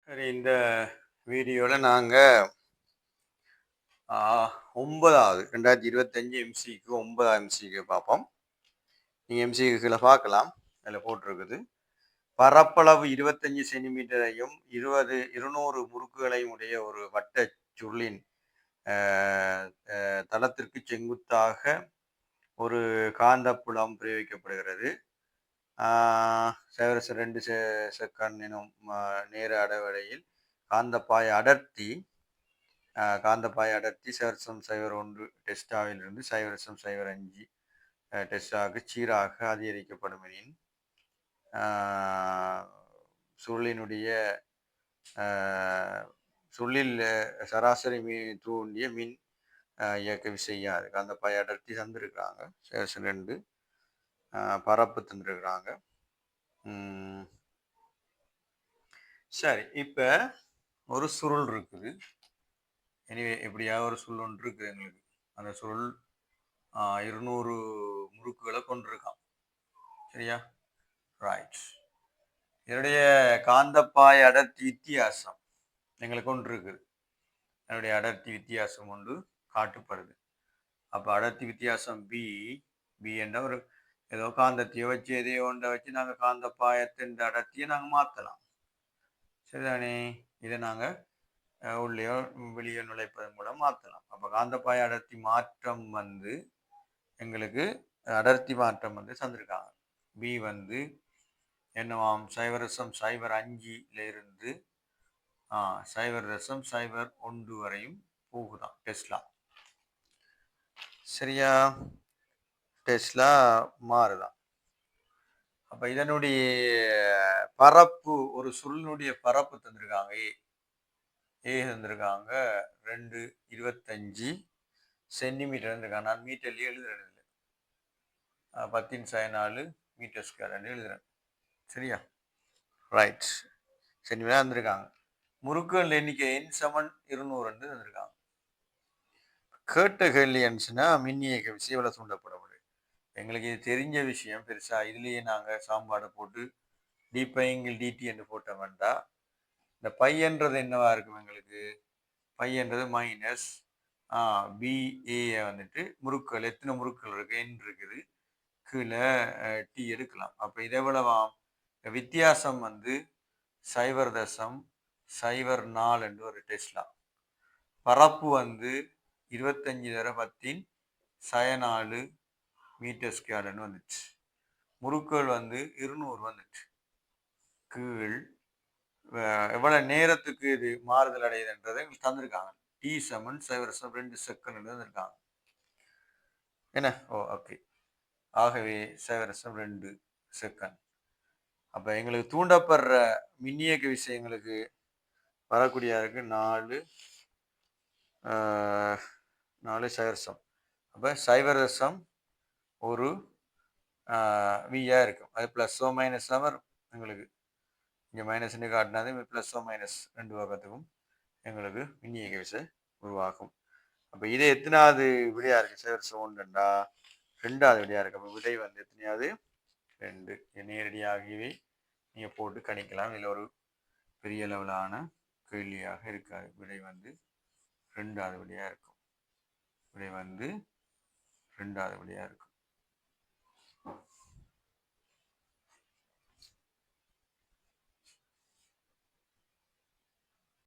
சரி, இந்த வீடியோவில் நாங்கள் 9வது 2025 எம்சிக்கு 9வது எம்சிக்கு பார்ப்போம். நீங்கள் எம்சிக்குகளை பார்க்கலாம். அதில் போட்டிருக்குது பரப்பளவு 25 சென்டிமீட்டரையும் 200 முறுக்குகளையும் உடைய ஒரு வட்ட சுருளின் தளத்திற்கு செங்குத்தாக ஒரு காந்தப்புலம் பிரயோகிக்கப்படுகிறது. 2 செகண்ட் எனும் நேர அடைவடையில் காந்தப்பாய அடர்த்தி 0.01 டெஸ்டாவிலிருந்து 0.05 டெஸ்டாவுக்கு சீராக அதிகரிக்கப்படும் எனின் சுருளினுடைய சுருளில் சராசரி தூண்டிய மின் இயக்க விசையாது காந்தப்பாய அடர்த்தி தந்திருக்கிறாங்க. 2 பரப்பு தந்துருக்குறாங்க. சரி, இப்போ ஒரு சுருள் இருக்குது. எனிவே எப்படியாவது ஒரு சுருள் ஒன்று இருக்குது எங்களுக்கு. அந்த சுருள் 200 முறுக்குகளை கொண்டிருக்கான். சரியா? ரைட். இதனுடைய காந்தப்பாய அடர்த்தி வித்தியாசம் எங்களுக்கு ஒன்று இருக்குது. என்னுடைய அடர்த்தி வித்தியாசம் ஒன்று காட்டப்படுது. அப்போ அடர்த்தி வித்தியாசம் பி என்ற ஒரு ஏதோ காந்தத்தையோ வச்சு எதையோ ஒன்றை வச்சு நாங்கள் காந்தப்பாயத்தின் அடர்த்தியை நாங்கள் மாற்றலாம். சரிதானே? இதை நாங்கள் உள்ளே வெளியே நுழைப்பதன் மூலம் மாற்றலாம். அப்போ காந்தப்பாய அடர்த்தி மாற்றம் எங்களுக்கு அடர்த்தி மாற்றம் தந்திருக்காங்க. பி என்னவாம் 0.05 இருந்து 0.01 வரையும் போகுதான் டெஸ்லா. சரியா? டெஸ்லா மாறுதான். அப்போ இதனுடைய பரப்பு ஒரு சுருளினுடைய பரப்பு தந்திருக்காங்க. ஏ தந்திருக்காங்க 225 சென்டிமீட்டர் தந்திருக்காங்க. நான் மீட்டர்லேயே எழுதுறேன். 10⁴ மீட்டர் ஸ்கொயர் எழுதுறேன். சரியா? ரைட். சென்டிமீட்டர் தந்திருக்காங்க. முறுக்குகள் எண்ணிக்கை n=200 தந்திருக்காங்க. கேட்ட கேள்வி என்னச்சுன்னா மின்னியக்க விசை எவ்வளவு தூண்டப்படும். எங்களுக்கு இது தெரிஞ்ச விஷயம். பெருசா இதுலயே நாங்கள் சாம்பாடை போட்டு dπ/dt என்று போட்டோம்னா இந்த பையன்றது என்னவா இருக்கும்? எங்களுக்கு பையன்றது மைனஸ் BA முறுக்கள் எத்தனை முறுக்கள் இருக்கு n இருக்குது, கீழே T எடுக்கலாம். அப்போ இது எவ்வளவாம்? வித்தியாசம் 0.04 என்று ஒரு டெஸ்லா. பரப்பு 25×10⁴ மீட்டர் ஸ்கொயர்னு வந்துச்சு. முறுக்குகள் 200 வந்துச்சு. கீழ் எவ்வளவு நேரத்துக்கு இது மாறுதல் அடையுதுன்றதை எங்களுக்கு தந்திருக்காங்க. T = 0.02 செகண்ட் தந்திருக்காங்க. என்ன? ஓகே. ஆகவே 0.02 செகண்ட். அப்போ எங்களுக்கு தூண்டப்படுற மின்னியக்க விசை எங்களுக்கு வரக்கூடிய இருக்கு 4 0. அப்போ 0.1 வியா இருக்கும். அது +ஓ மைனஸாக வரும். எங்களுக்கு இங்கே மைனஸ்ன்னு காட்டினாது +ஓ மைனஸ் 2 பக்கத்துக்கும் எங்களுக்கு மின்னியக்க விசை உருவாகும். அப்போ இது எத்தனாவது விடையா இருக்கு? 0.1 2வது விடையா இருக்கு. அப்போ விடை எத்தனையாவது? 2. நேரடியாகவே நீங்கள் போட்டு கணிக்கலாம். இதில் ஒரு பெரிய லெவலான கேள்வியாக இருக்காது. விடை 2வது விடையா இருக்கும். விடை 2வது விடையா இருக்கும்.